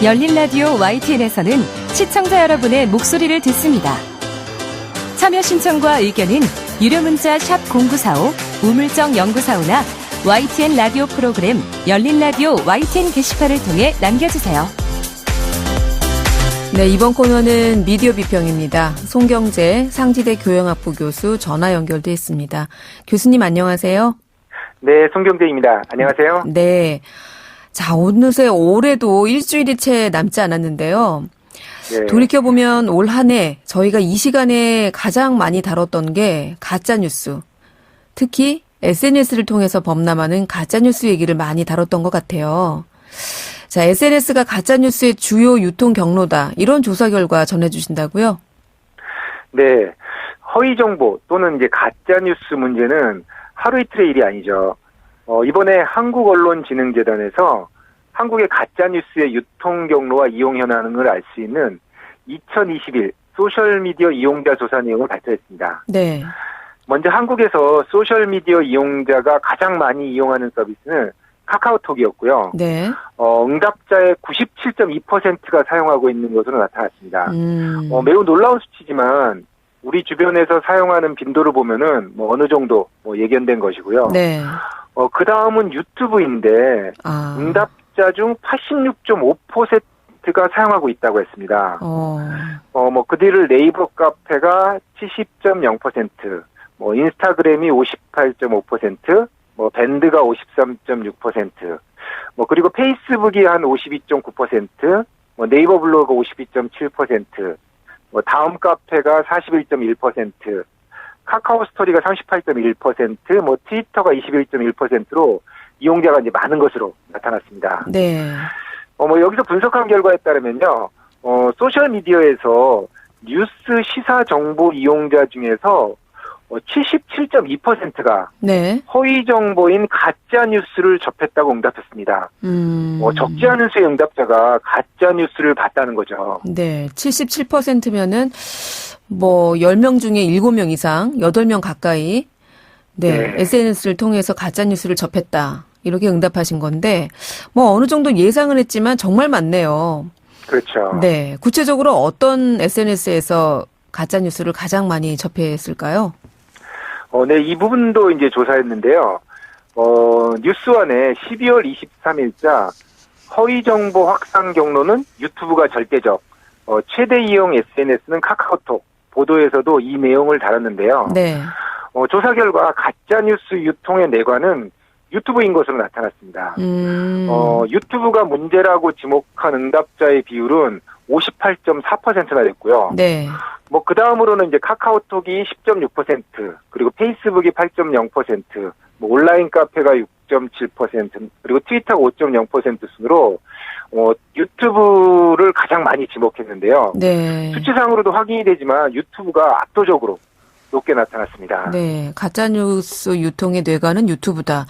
열린 라디오 YTN에서는 시청자 여러분의 목소리를 듣습니다. 참여 신청과 의견은 유료 문자 샵 0945, 우물정 0945나 YTN 라디오 프로그램 열린 라디오 YTN 게시판을 통해 남겨주세요. 네, 이번 코너는 미디어 비평입니다. 송경재 상지대 교양학부 교수 전화 연결돼 있습니다. 교수님 안녕하세요. 네, 송경재입니다. 안녕하세요. 네. 자, 어느새 올해도 일주일이 채 남지 않았는데요. 네. 돌이켜보면 올 한 해 저희가 이 시간에 가장 많이 다뤘던 게 가짜뉴스. 특히 SNS를 통해서 범람하는 가짜뉴스 얘기를 많이 다뤘던 것 같아요. 자, SNS가 가짜뉴스의 주요 유통 경로다. 이런 조사 결과 전해주신다고요? 네. 허위 정보 또는 이제 가짜뉴스 문제는 하루 이틀의 일이 아니죠. 이번에 한국언론진흥재단에서 한국의 가짜뉴스의 유통 경로와 이용 현황을 알 수 있는 2021 소셜미디어 이용자 조사 내용을 발표했습니다. 네. 먼저 한국에서 소셜미디어 이용자가 가장 많이 이용하는 서비스는 카카오톡이었고요. 네. 응답자의 97.2%가 사용하고 있는 것으로 나타났습니다. 매우 놀라운 수치지만 우리 주변에서 사용하는 빈도를 보면은 어느 정도 예견된 것이고요. 네. 그 다음은 유튜브인데 응답자 중 86.5%가 사용하고 있다고 했습니다. 그 뒤를 네이버 카페가 70.0%, 인스타그램이 58.5%, 밴드가 53.6%, 그리고 페이스북이 한 52.9%, 네이버 블로그 52.7%, 다음 카페가 41.1%, 카카오 스토리가 38.1%, 트위터가 21.1%로 이용자가 이제 많은 것으로 나타났습니다. 네. 여기서 분석한 결과에 따르면요, 소셜미디어에서 뉴스 시사 정보 이용자 중에서 77.2%가 네. 허위 정보인 가짜 뉴스를 접했다고 응답했습니다. 적지 않은 수의 응답자가 가짜 뉴스를 봤다는 거죠. 네. 77%면은 10명 중에 7명 이상, 8명 가까이 네. SNS를 통해서 가짜 뉴스를 접했다. 이렇게 응답하신 건데 어느 정도 예상은 했지만 정말 많네요. 그렇죠. 네. 구체적으로 어떤 SNS에서 가짜 뉴스를 가장 많이 접했을까요? 네, 이 부분도 이제 조사했는데요. 뉴스원의 12월 23일자 허위 정보 확산 경로는 유튜브가 절대적, 최대 이용 SNS는 카카오톡, 보도에서도 이 내용을 다뤘는데요. 네. 조사 결과 가짜 뉴스 유통의 내관은 유튜브인 것으로 나타났습니다. 유튜브가 문제라고 지목한 응답자의 비율은 58.4%나 됐고요. 네. 그 다음으로는 이제 카카오톡이 10.6%, 그리고 페이스북이 8.0%, 온라인 카페가 6.7%, 그리고 트위터가 5.0% 순으로, 유튜브를 가장 많이 지목했는데요. 네. 수치상으로도 확인이 되지만 유튜브가 압도적으로 높게 나타났습니다. 네. 가짜뉴스 유통의 뇌관은 유튜브다.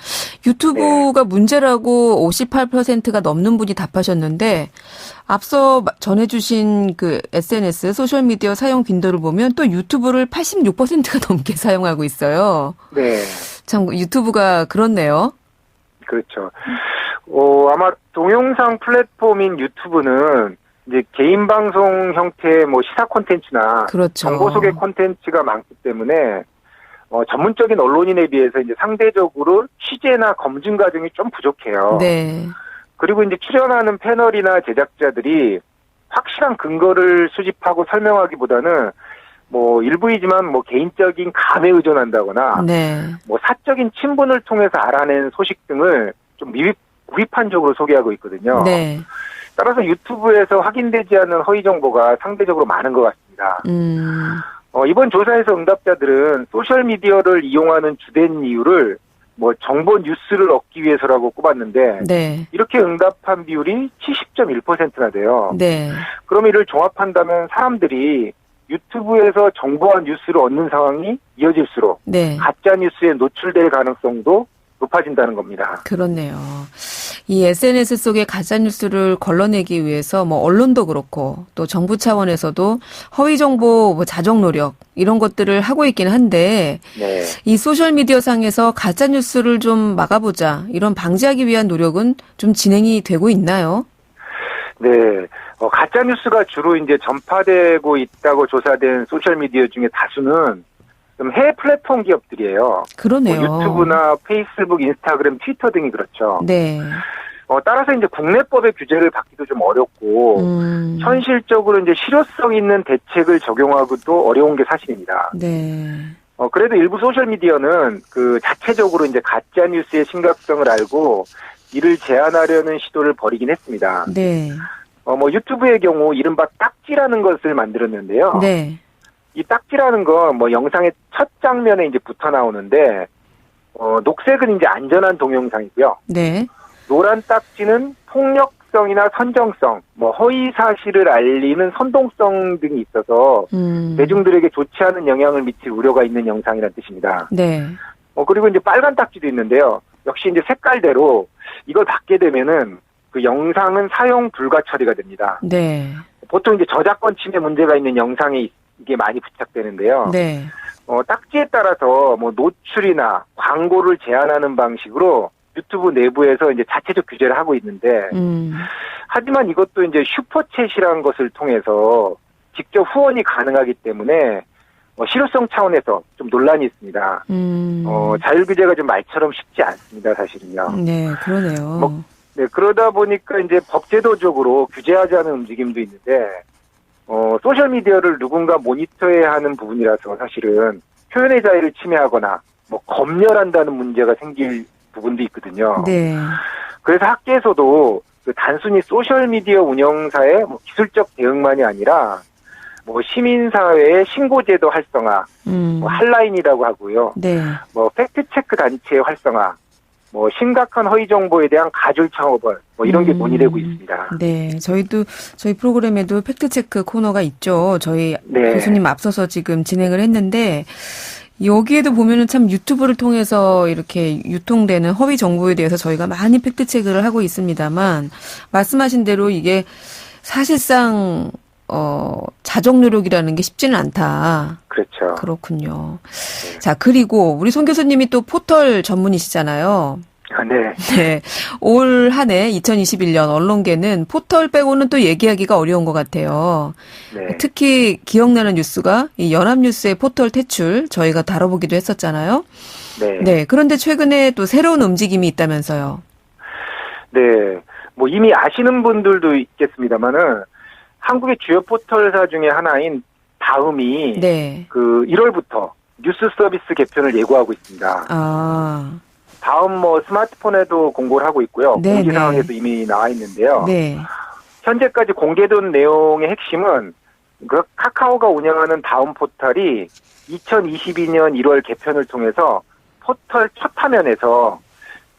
유튜브가 문제라고 58%가 넘는 분이 답하셨는데 앞서 전해주신 그 SNS 소셜미디어 사용 빈도를 보면 또 유튜브를 86%가 넘게 사용하고 있어요. 네. 참 유튜브가 그렇네요. 그렇죠. 아마 동영상 플랫폼인 유튜브는 이제 개인 방송 형태의 시사 콘텐츠나 그렇죠. 정보 소개 콘텐츠가 많기 때문에 전문적인 언론인에 비해서 이제 상대적으로 취재나 검증 과정이 좀 부족해요. 네. 그리고 이제 출연하는 패널이나 제작자들이 확실한 근거를 수집하고 설명하기보다는 일부이지만 개인적인 감에 의존한다거나 네. 사적인 친분을 통해서 알아낸 소식 등을 좀 무비판적으로 소개하고 있거든요. 네. 따라서 유튜브에서 확인되지 않는 허위 정보가 상대적으로 많은 것 같습니다. 이번 조사에서 응답자들은 소셜미디어를 이용하는 주된 이유를 정보 뉴스를 얻기 위해서라고 꼽았는데 네. 이렇게 응답한 비율이 70.1%나 돼요. 네. 그럼 이를 종합한다면 사람들이 유튜브에서 정보와 뉴스를 얻는 상황이 이어질수록 네. 가짜 뉴스에 노출될 가능성도 높아진다는 겁니다. 그렇네요. 이 SNS 속의 가짜뉴스를 걸러내기 위해서 언론도 그렇고 또 정부 차원에서도 허위 정보 자정 노력 이런 것들을 하고 있긴 한데 네. 이 소셜미디어 상에서 가짜뉴스를 좀 막아보자 이런 방지하기 위한 노력은 좀 진행이 되고 있나요? 네, 가짜 뉴스가 주로 이제 전파되고 있다고 조사된 소셜 미디어 중에 다수는 좀 해외 플랫폼 기업들이에요. 그러네요. 유튜브나 페이스북, 인스타그램, 트위터 등이 그렇죠. 네. 따라서 이제 국내법의 규제를 받기도 좀 어렵고 현실적으로 이제 실효성 있는 대책을 적용하기도 어려운 게 사실입니다. 네. 그래도 일부 소셜 미디어는 그 자체적으로 이제 가짜 뉴스의 심각성을 알고 이를 제한하려는 시도를 벌이긴 했습니다. 네. 유튜브의 경우 이른바 딱지라는 것을 만들었는데요. 네. 이 딱지라는 건 영상의 첫 장면에 이제 붙어 나오는데, 녹색은 이제 안전한 동영상이고요. 네. 노란 딱지는 폭력성이나 선정성, 허위 사실을 알리는 선동성 등이 있어서 대중들에게 좋지 않은 영향을 미칠 우려가 있는 영상이라는 뜻입니다. 네. 그리고 이제 빨간 딱지도 있는데요. 역시 이제 색깔대로 이걸 받게 되면은 그 영상은 사용 불가 처리가 됩니다. 네. 보통 이제 저작권 침해 문제가 있는 영상에 이게 많이 부착되는데요. 네. 딱지에 따라서 노출이나 광고를 제한하는 방식으로 유튜브 내부에서 이제 자체적 규제를 하고 있는데, 하지만 이것도 이제 슈퍼챗이라는 것을 통해서 직접 후원이 가능하기 때문에 실효성 차원에서 좀 논란이 있습니다. 자율 규제가 좀 말처럼 쉽지 않습니다, 사실은요. 네, 그러네요. 네, 그러다 보니까 이제 법제도적으로 규제하자는 움직임도 있는데, 소셜 미디어를 누군가 모니터해야 하는 부분이라서 사실은 표현의 자유를 침해하거나 검열한다는 문제가 생길 부분도 있거든요. 네. 그래서 학계에서도 단순히 소셜 미디어 운영사의 기술적 대응만이 아니라 시민사회의 신고제도 활성화, 한라인이라고 하고요. 네. 팩트체크 단체의 활성화, 심각한 허위 정보에 대한 가중 처벌, 이런 게 논의되고 있습니다. 네. 저희 프로그램에도 팩트체크 코너가 있죠. 저희 네. 교수님 앞서서 지금 진행을 했는데, 여기에도 보면은 참 유튜브를 통해서 이렇게 유통되는 허위 정보에 대해서 저희가 많이 팩트체크를 하고 있습니다만, 말씀하신 대로 이게 사실상, 자정 노력이라는 게 쉽지는 않다. 그렇죠. 그렇군요. 자, 그리고 우리 송 교수님이 또 포털 전문이시잖아요. 네. 네. 올 한 해 2021년 언론계는 포털 빼고는 또 얘기하기가 어려운 것 같아요. 네. 특히 기억나는 뉴스가 이 연합뉴스의 포털 퇴출 저희가 다뤄보기도 했었잖아요. 네. 네. 그런데 최근에 또 새로운 움직임이 있다면서요. 네. 이미 아시는 분들도 있겠습니다만은 한국의 주요 포털사 중에 하나인 다음이 네. 1월부터 뉴스 서비스 개편을 예고하고 있습니다. 아. 다음 스마트폰에도 공고를 하고 있고요. 네, 공지사항에도 이미 나와 있는데요. 네. 현재까지 공개된 내용의 핵심은 카카오가 운영하는 다음 포털이 2022년 1월 개편을 통해서 포털 첫 화면에서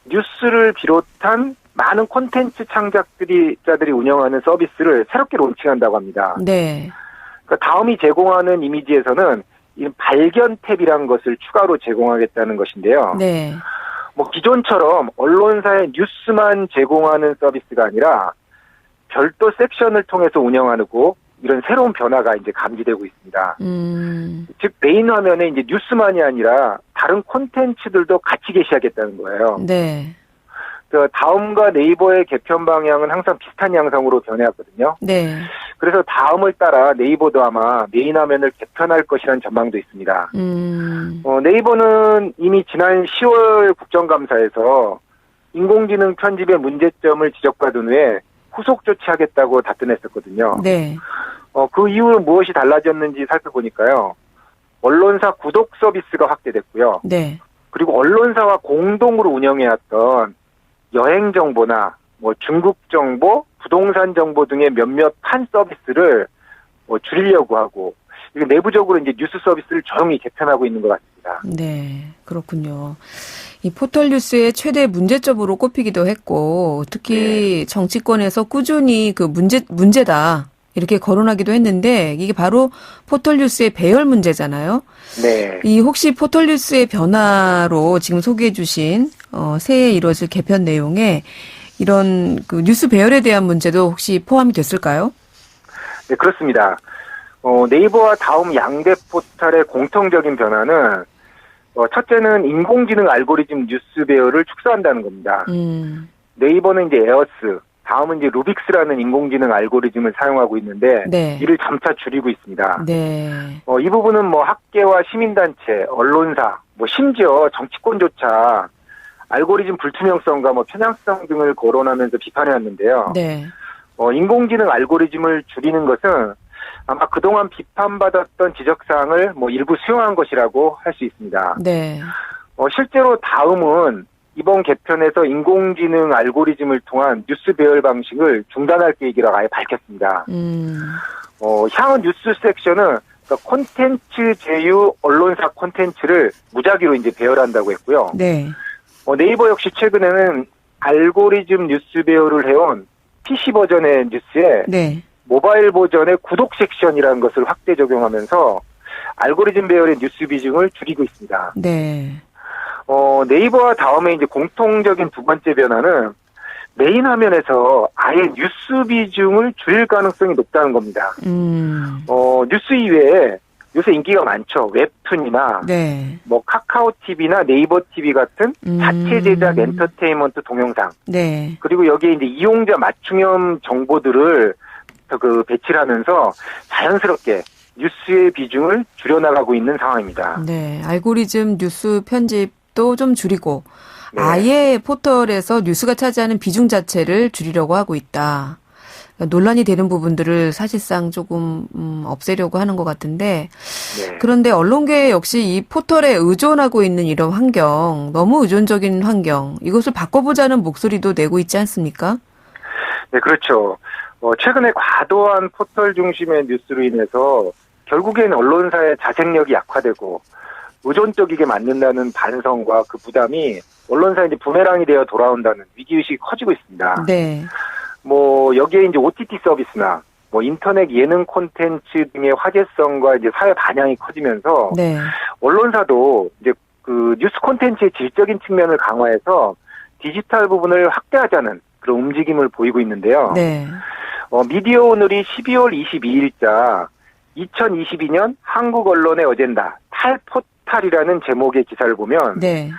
뉴스를 비롯한 많은 콘텐츠 창작자들이 운영하는 서비스를 새롭게 론칭한다고 합니다. 네. 그러니까 다음이 제공하는 이미지에서는 이 발견 탭이라는 것을 추가로 제공하겠다는 것인데요. 네. 기존처럼 언론사의 뉴스만 제공하는 서비스가 아니라 별도 섹션을 통해서 운영하고 이런 새로운 변화가 이제 감지되고 있습니다. 즉 메인 화면에 이제 뉴스만이 아니라 다른 콘텐츠들도 같이 게시하겠다는 거예요. 네. 다음과 네이버의 개편 방향은 항상 비슷한 양상으로 변해왔거든요. 네. 그래서 다음을 따라 네이버도 아마 메인 화면을 개편할 것이라는 전망도 있습니다. 네이버는 이미 지난 10월 국정감사에서 인공지능 편집의 문제점을 지적받은 후에 후속 조치하겠다고 답변했었거든요. 네. 그 이후로 무엇이 달라졌는지 살펴보니까요. 언론사 구독 서비스가 확대됐고요. 네. 그리고 언론사와 공동으로 운영해왔던 여행 정보나 중국 정보, 부동산 정보 등의 몇몇 판 서비스를 줄이려고 하고 내부적으로 이제 뉴스 서비스를 조용히 개편하고 있는 것 같습니다. 네, 그렇군요. 이 포털 뉴스의 최대 문제점으로 꼽히기도 했고 특히 정치권에서 꾸준히 문제다 이렇게 거론하기도 했는데 이게 바로 포털 뉴스의 배열 문제잖아요. 네. 이 혹시 포털 뉴스의 변화로 지금 소개해 주신 새해 이루어질 개편 내용에 이런 뉴스 배열에 대한 문제도 혹시 포함이 됐을까요? 네, 그렇습니다. 네이버와 다음 양대 포털의 공통적인 변화는 첫째는 인공지능 알고리즘 뉴스 배열을 축소한다는 겁니다. 네이버는 이제 에어스, 다음은 이제 루빅스라는 인공지능 알고리즘을 사용하고 있는데 네. 이를 점차 줄이고 있습니다. 네. 이 부분은 뭐 학계와 시민단체, 언론사, 뭐 심지어 정치권조차 알고리즘 불투명성과 뭐 편향성 등을 거론하면서 비판해왔는데요. 네. 인공지능 알고리즘을 줄이는 것은 아마 그동안 비판받았던 지적사항을 뭐 일부 수용한 것이라고 할 수 있습니다. 네. 실제로 다음은 이번 개편에서 인공지능 알고리즘을 통한 뉴스 배열 방식을 중단할 계획이라고 아예 밝혔습니다. 향후 뉴스 섹션은 그러니까 콘텐츠 제휴 언론사 콘텐츠를 무작위로 이제 배열한다고 했고요. 네. 네이버 역시 최근에는 알고리즘 뉴스 배열을 해온 PC 버전의 뉴스에 네. 모바일 버전의 구독 섹션이라는 것을 확대 적용하면서 알고리즘 배열의 뉴스 비중을 줄이고 있습니다. 네. 네이버와 다음에 이제 공통적인 두 번째 변화는 메인 화면에서 아예 뉴스 비중을 줄일 가능성이 높다는 겁니다. 뉴스 이외에 요새 인기가 많죠. 웹툰이나 네. 뭐 카카오 TV나 네이버 TV 같은 자체 제작 엔터테인먼트 동영상. 네. 그리고 여기에 이제 이용자 맞춤형 정보들을 배치를 하면서 자연스럽게 뉴스의 비중을 줄여나가고 있는 상황입니다. 네. 알고리즘 뉴스 편집도 좀 줄이고 네. 아예 포털에서 뉴스가 차지하는 비중 자체를 줄이려고 하고 있다. 논란이 되는 부분들을 사실상 조금 없애려고 하는 것 같은데 네. 그런데 언론계 역시 이 포털에 의존하고 있는 이런 환경, 너무 의존적인 환경, 이것을 바꿔보자는 목소리도 내고 있지 않습니까? 네, 그렇죠. 최근에 과도한 포털 중심의 뉴스로 인해서 결국엔 언론사의 자생력이 약화되고 의존적이게 만든다는 반성과 그 부담이 언론사에 이제 부메랑이 되어 돌아온다는 위기의식이 커지고 있습니다. 네. 여기에 이제 OTT 서비스나 인터넷 예능 콘텐츠 등의 화제성과 이제 사회 반향이 커지면서 네. 언론사도 이제 그 뉴스 콘텐츠의 질적인 측면을 강화해서 디지털 부분을 확대하자는 그런 움직임을 보이고 있는데요. 네. 미디어 오늘이 12월 22일자 2022년 한국 언론의 어젠다 탈포탈이라는 제목의 기사를 보면 네.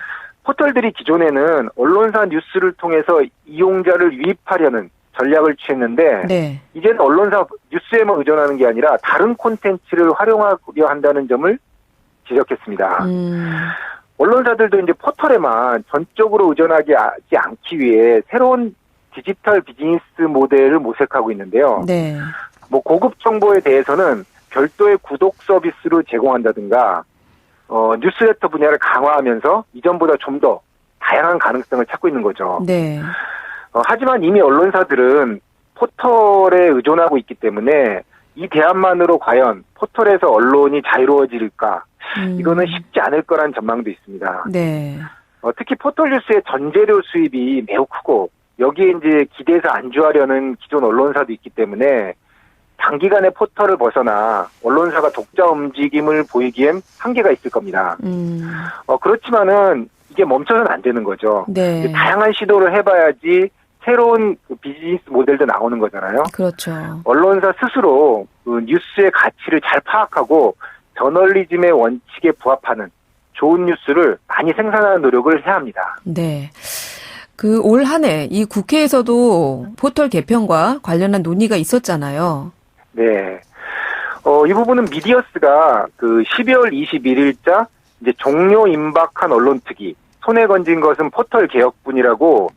포털들이 기존에는 언론사 뉴스를 통해서 이용자를 유입하려는 전략을 취했는데 네. 이제는 언론사 뉴스에만 의존하는 게 아니라 다른 콘텐츠를 활용하려 한다는 점을 지적했습니다. 언론사들도 이제 포털에만 전적으로 의존하지 않기 위해 새로운 디지털 비즈니스 모델을 모색하고 있는데요. 네. 고급 정보에 대해서는 별도의 구독 서비스로 제공한다든가 뉴스레터 분야를 강화하면서 이전보다 좀 더 다양한 가능성을 찾고 있는 거죠. 네. 하지만 이미 언론사들은 포털에 의존하고 있기 때문에 이 대안만으로 과연 포털에서 언론이 자유로워질까? 이거는 쉽지 않을 거란 전망도 있습니다. 네. 특히 포털 뉴스의 전재료 수입이 매우 크고 여기에 이제 기대서 안주하려는 기존 언론사도 있기 때문에 단기간에 포털을 벗어나 언론사가 독자 움직임을 보이기엔 한계가 있을 겁니다. 그렇지만은 이게 멈춰서는 안 되는 거죠. 네. 다양한 시도를 해봐야지 새로운 그 비즈니스 모델도 나오는 거잖아요. 그렇죠. 언론사 스스로 그 뉴스의 가치를 잘 파악하고 저널리즘의 원칙에 부합하는 좋은 뉴스를 많이 생산하는 노력을 해야 합니다. 네. 그 올 한 해 이 국회에서도 포털 개편과 관련한 논의가 있었잖아요. 네. 이 부분은 미디어스가 그 12월 21일자 이제 종료 임박한 언론특위 손에 건진 것은 포털 개혁뿐이라고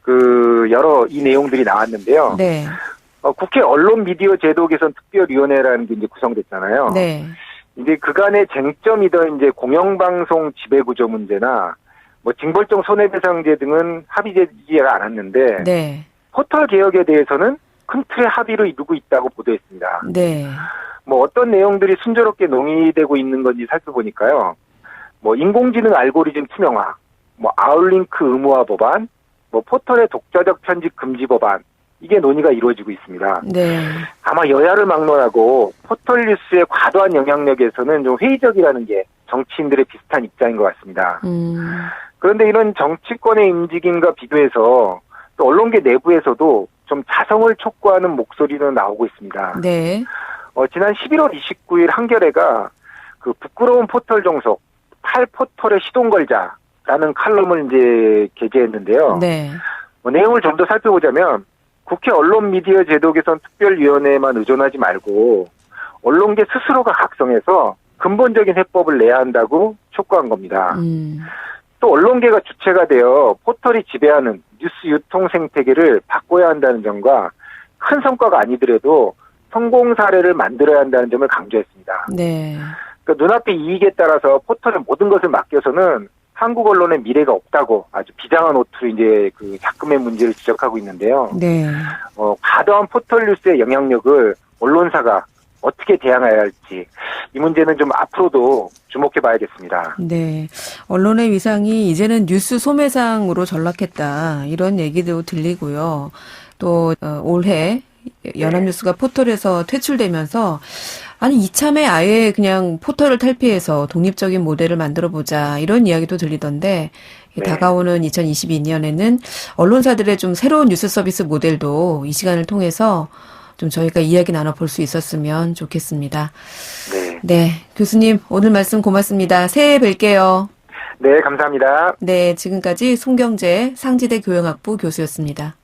그 여러 이 내용들이 나왔는데요. 네. 국회 언론 미디어 제도 개선 특별위원회라는 게 이제 구성됐잖아요. 네. 이제 그간의 쟁점이던 이제 공영방송 지배구조 문제나 징벌적 손해배상제 등은 합의되지가 않았는데 네. 포털 개혁에 대해서는 큰 틀의 합의를 이루고 있다고 보도했습니다. 네. 어떤 내용들이 순조롭게 논의되고 있는 건지 살펴보니까요. 인공지능 알고리즘 투명화, 아웃링크 의무화 법안, 포털의 독자적 편집 금지 법안, 이게 논의가 이루어지고 있습니다. 네. 아마 여야를 막론하고 포털 뉴스의 과도한 영향력에서는 좀 회의적이라는 게 정치인들의 비슷한 입장인 것 같습니다. 그런데 이런 정치권의 움직임과 비교해서 또 언론계 내부에서도 좀 자성을 촉구하는 목소리는 나오고 있습니다. 네. 지난 11월 29일 한겨레가 그 부끄러운 포털 종속, 탈포털에 시동 걸자라는 칼럼을 이제 게재했는데요. 네. 내용을 좀 더 살펴보자면 국회 언론미디어 제도 개선 특별위원회에만 의존하지 말고 언론계 스스로가 각성해서 근본적인 해법을 내야 한다고 촉구한 겁니다. 또 언론계가 주체가 되어 포털이 지배하는 뉴스 유통 생태계를 바꿔야 한다는 점과 큰 성과가 아니더라도 성공 사례를 만들어야 한다는 점을 강조했습니다. 네. 그러니까 눈앞의 이익에 따라서 포털의 모든 것을 맡겨서는 한국 언론의 미래가 없다고 아주 비장한 오투로 이제 그 작금의 문제를 지적하고 있는데요. 네. 과도한 포털 뉴스의 영향력을 언론사가 어떻게 대항해야 할지 이 문제는 좀 앞으로도 주목해 봐야겠습니다. 네. 언론의 위상이 이제는 뉴스 소매상으로 전락했다. 이런 얘기도 들리고요. 또 올해 연합뉴스가 포털에서 퇴출되면서 아니 이참에 아예 그냥 포털을 탈피해서 독립적인 모델을 만들어보자 이런 이야기도 들리던데 네. 다가오는 2022년에는 언론사들의 좀 새로운 뉴스 서비스 모델도 이 시간을 통해서 좀 저희가 이야기 나눠볼 수 있었으면 좋겠습니다. 네. 네, 교수님 오늘 말씀 고맙습니다. 새해 뵐게요. 네, 감사합니다. 네, 지금까지 송경재 상지대 교양학부 교수였습니다.